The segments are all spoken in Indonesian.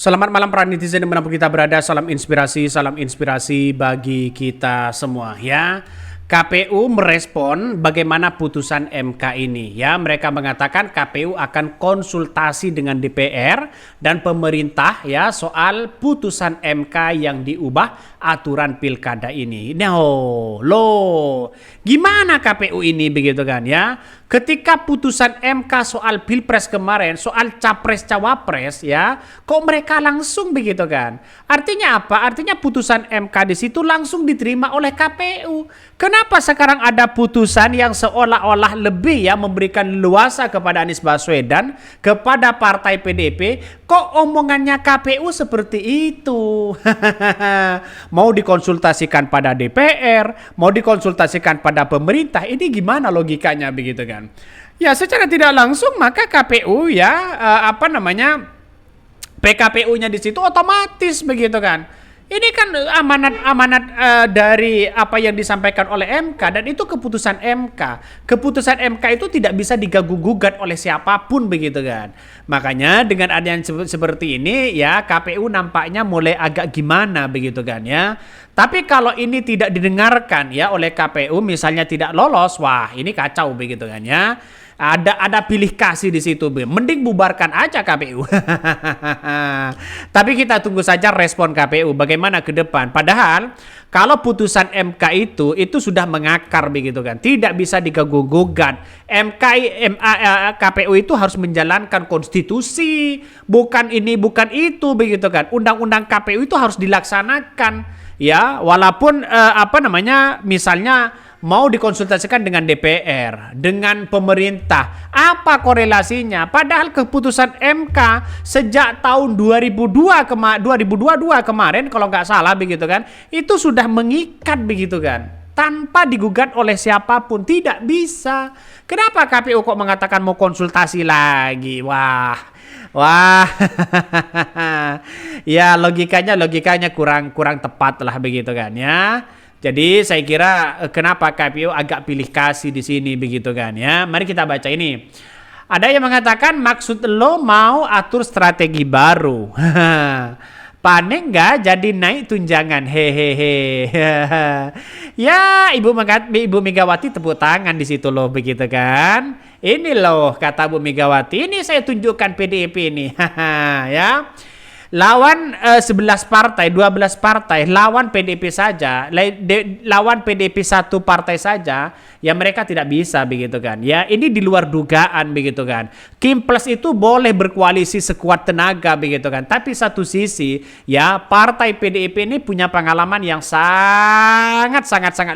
Selamat malam para netizen dimanapun kita berada, salam inspirasi bagi kita semua ya. KPU merespon bagaimana putusan MK ini ya. Mereka mengatakan KPU akan konsultasi dengan DPR dan pemerintah ya soal putusan MK yang diubah aturan pilkada ini. Loh, gimana KPU ini begitu kan ya? Ketika putusan MK soal Pilpres kemarin, soal Capres-Cawapres ya, kok mereka langsung begitu kan? Artinya apa? Artinya putusan MK di situ langsung diterima oleh KPU. Kenapa sekarang ada putusan yang seolah-olah lebih ya memberikan luasa kepada Anies Baswedan, kepada partai PDIP, kok omongannya KPU seperti itu? Mau dikonsultasikan pada DPR, mau dikonsultasikan pada pemerintah, ini gimana logikanya begitu kan? Ya secara tidak langsung maka KPU ya PKPU-nya di situ otomatis begitu kan. Ini kan amanat dari apa yang disampaikan oleh MK dan itu keputusan MK. Keputusan MK itu tidak bisa diganggu-gugat oleh siapapun begitu kan. Makanya dengan adanya seperti ini ya KPU nampaknya mulai agak gimana begitu kan ya. Tapi kalau ini tidak didengarkan ya oleh KPU misalnya tidak lolos, wah ini kacau begitu kan ya. Ada pilih kasih di situ, mending bubarkan aja KPU. Tapi kita tunggu saja respon KPU bagaimana ke depan. Padahal kalau putusan MK itu sudah mengakar begitu kan, tidak bisa diganggu-gugat. KPU itu harus menjalankan konstitusi, bukan ini bukan itu begitu kan. Undang-undang KPU itu harus dilaksanakan ya, walaupun misalnya mau dikonsultasikan dengan DPR, dengan pemerintah. Apa korelasinya? Padahal keputusan MK sejak tahun 2022 kemarin kalau nggak salah begitu kan, itu sudah mengikat begitu kan. Tanpa digugat oleh siapapun, tidak bisa. Kenapa KPU kok mengatakan mau konsultasi lagi? Wah. Ya logikanya kurang tepat lah begitu kan ya. Jadi saya kira kenapa KPU agak pilih kasih di sini begitu kan ya. Mari kita baca ini. Ada yang mengatakan maksud lo mau atur strategi baru. Panik nggak jadi naik tunjangan hehehe. Ya Ibu Megawati tepuk tangan di situ loh begitu kan. Ini loh kata Bu Megawati. Ini saya tunjukkan PDIP ini. Ya. Lawan 11 partai, 12 partai, lawan PDIP saja, lawan PDIP satu partai saja, ya mereka tidak bisa begitu kan. Ya ini di luar dugaan begitu kan. Kim Plus itu boleh berkoalisi sekuat tenaga begitu kan. Tapi satu sisi ya partai PDIP ini punya pengalaman yang sangat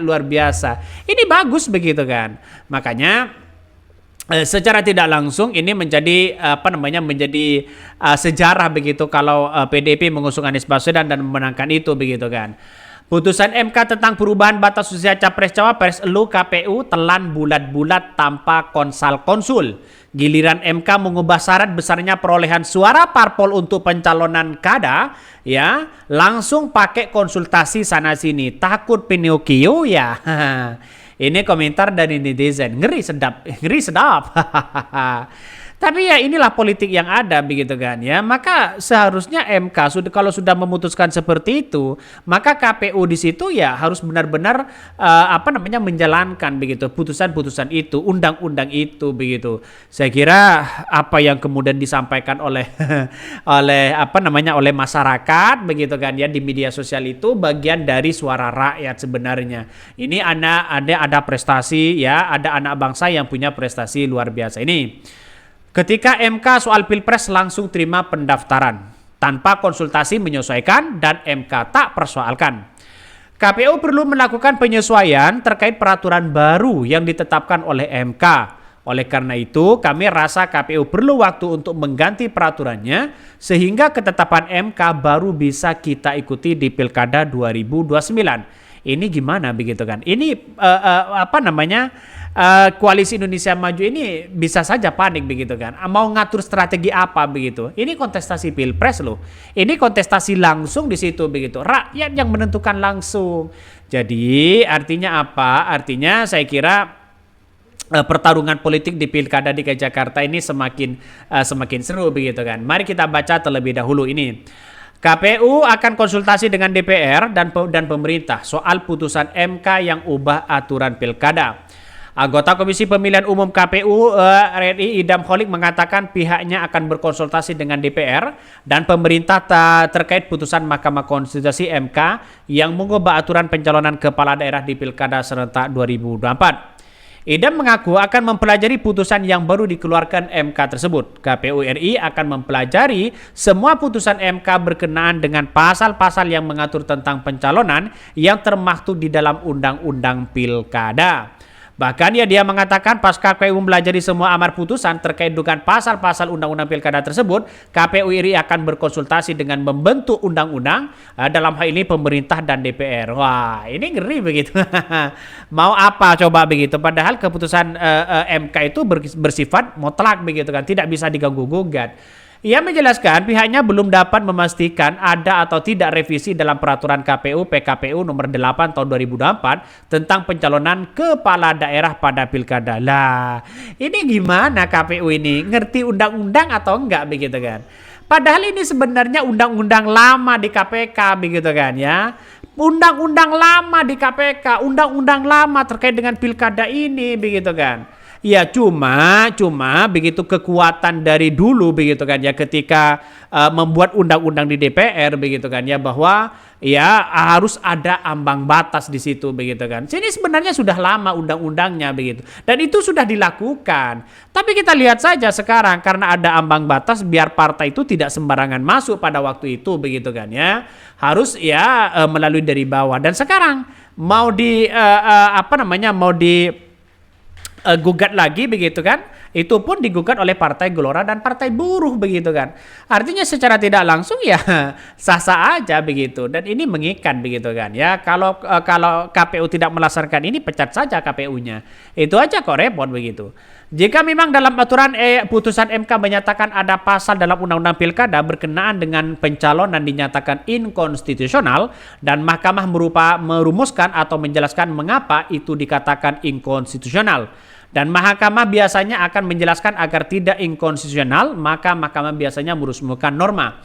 luar biasa. Ini bagus begitu kan. Makanya secara tidak langsung ini menjadi sejarah begitu kalau PDIP mengusung Anies Baswedan dan memenangkan itu begitu kan. Putusan MK tentang perubahan batas usia Capres-Cawapres KPU telan bulat-bulat tanpa konsul. Giliran MK mengubah syarat besarnya perolehan suara parpol untuk pencalonan kada ya, langsung pakai konsultasi sana sini. Takut Pinocchio ya. Ini komentar dari netizen, ngeri sedap. Tapi ya inilah politik yang ada begitu kan ya. Maka seharusnya MK kalau sudah memutuskan seperti itu, maka KPU di situ ya harus benar-benar menjalankan begitu putusan-putusan itu, undang-undang itu begitu. Saya kira apa yang kemudian disampaikan oleh oleh masyarakat begitu kan ya di media sosial itu bagian dari suara rakyat sebenarnya. Ini ada prestasi ya, ada anak bangsa yang punya prestasi luar biasa ini. Ketika MK soal Pilpres langsung terima pendaftaran tanpa konsultasi menyesuaikan dan MK tak persoalkan. KPU perlu melakukan penyesuaian terkait peraturan baru yang ditetapkan oleh MK. Oleh karena itu, kami rasa KPU perlu waktu untuk mengganti peraturannya sehingga ketetapan MK baru bisa kita ikuti di Pilkada 2029. Ini gimana begitu kan? Ini Koalisi Indonesia Maju ini bisa saja panik begitu kan. Mau ngatur strategi apa begitu. Ini kontestasi Pilpres loh. Ini kontestasi langsung di situ begitu. Rakyat yang menentukan langsung. Jadi artinya apa? Artinya saya kira pertarungan politik di Pilkada DKI Jakarta ini semakin seru begitu kan. Mari kita baca terlebih dahulu ini. KPU akan konsultasi dengan DPR dan pemerintah soal putusan MK yang ubah aturan pilkada. Anggota Komisi Pemilihan Umum KPU RI Idam Holik mengatakan pihaknya akan berkonsultasi dengan DPR dan pemerintah terkait putusan Mahkamah Konstitusi MK yang mengubah aturan pencalonan kepala daerah di Pilkada serentak 2024. Idam mengaku akan mempelajari putusan yang baru dikeluarkan MK tersebut. KPU RI akan mempelajari semua putusan MK berkenaan dengan pasal-pasal yang mengatur tentang pencalonan yang termaktub di dalam Undang-Undang Pilkada. Bahkan dia mengatakan pasca KPU mempelajari semua amar putusan terkait dugaan pasal-pasal Undang-Undang Pilkada tersebut, KPU RI akan berkonsultasi dengan membentuk undang-undang, dalam hal ini pemerintah dan DPR. Wah, ini ngeri begitu. Mau apa coba begitu? Padahal keputusan MK itu bersifat mutlak begitu kan, tidak bisa diganggu-gugat. Ia menjelaskan pihaknya belum dapat memastikan ada atau tidak revisi dalam peraturan KPU PKPU nomor 8 tahun 2024 tentang pencalonan kepala daerah pada pilkada. Lah, ini gimana KPU ini? Ngerti undang-undang atau enggak begitu kan? Padahal ini sebenarnya undang-undang lama di KPK begitu kan ya. Undang-undang lama di KPK, undang-undang lama terkait dengan pilkada ini begitu kan. Ya cuma begitu kekuatan dari dulu begitu kan ya ketika membuat undang-undang di DPR begitu kan ya, bahwa ya harus ada ambang batas di situ begitu kan. Sini sebenarnya sudah lama undang-undangnya begitu dan itu sudah dilakukan. Tapi kita lihat saja sekarang karena ada ambang batas biar partai itu tidak sembarangan masuk pada waktu itu begitu kan ya. Harus ya melalui dari bawah dan sekarang mau gugat lagi begitu kan, itu pun digugat oleh Partai Gelora dan Partai Buruh begitu kan. Artinya secara tidak langsung ya sah-sah aja begitu dan ini mengikat begitu kan ya. Kalau KPU tidak melaksanakan ini pecat saja KPU-nya. Itu aja kok repot begitu. Jika memang dalam aturan putusan MK menyatakan ada pasal dalam Undang-Undang Pilkada berkenaan dengan pencalonan dinyatakan inkonstitusional dan Mahkamah merumuskan atau menjelaskan mengapa itu dikatakan inkonstitusional. Dan Mahkamah biasanya akan menjelaskan agar tidak inkonstitusional, maka Mahkamah biasanya merumuskan norma.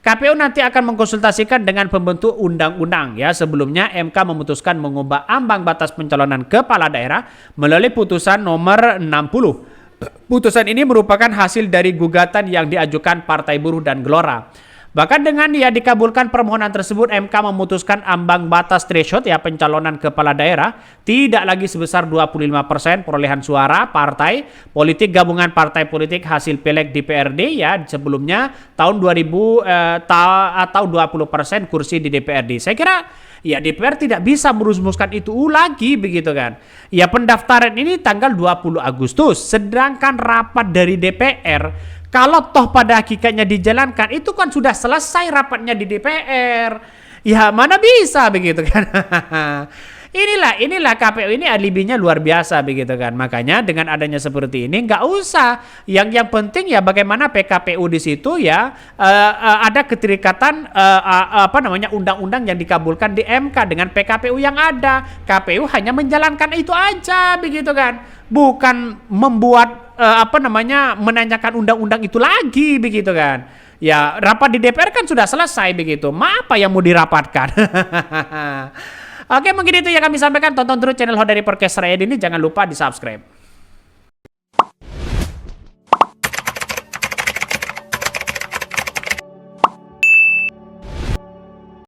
KPU nanti akan mengkonsultasikan dengan pembentuk undang-undang ya. Sebelumnya MK memutuskan mengubah ambang batas pencalonan kepala daerah melalui putusan nomor 60. Putusan ini merupakan hasil dari gugatan yang diajukan Partai Buruh dan Gelora. Bahkan dengan dikabulkan permohonan tersebut, MK memutuskan ambang batas threshold ya pencalonan kepala daerah tidak lagi sebesar 25% perolehan suara partai politik gabungan partai politik hasil pileg DPRD ya sebelumnya tahun 2000 atau 20% kursi di DPRD. Saya kira ya DPR tidak bisa merumuskan itu lagi begitu kan. Ya pendaftaran ini tanggal 20 Agustus, sedangkan rapat dari DPR kalau toh pada hakikatnya dijalankan itu kan sudah selesai rapatnya di DPR. Ya mana bisa begitu kan. Inilah KPU ini alibinya luar biasa begitu kan. Makanya dengan adanya seperti ini nggak usah. Yang penting ya bagaimana PKPU di situ ya ada keterikatan undang-undang yang dikabulkan di MK dengan PKPU yang ada. KPU hanya menjalankan itu aja begitu kan. Bukan membuat menanyakan undang-undang itu lagi begitu kan. Ya rapat di DPR kan sudah selesai begitu. Apa yang mau dirapatkan? Oke, mungkin itu yang kami sampaikan. Tonton terus channel Hot dari Podcast Rakyat ini. Jangan lupa di subscribe.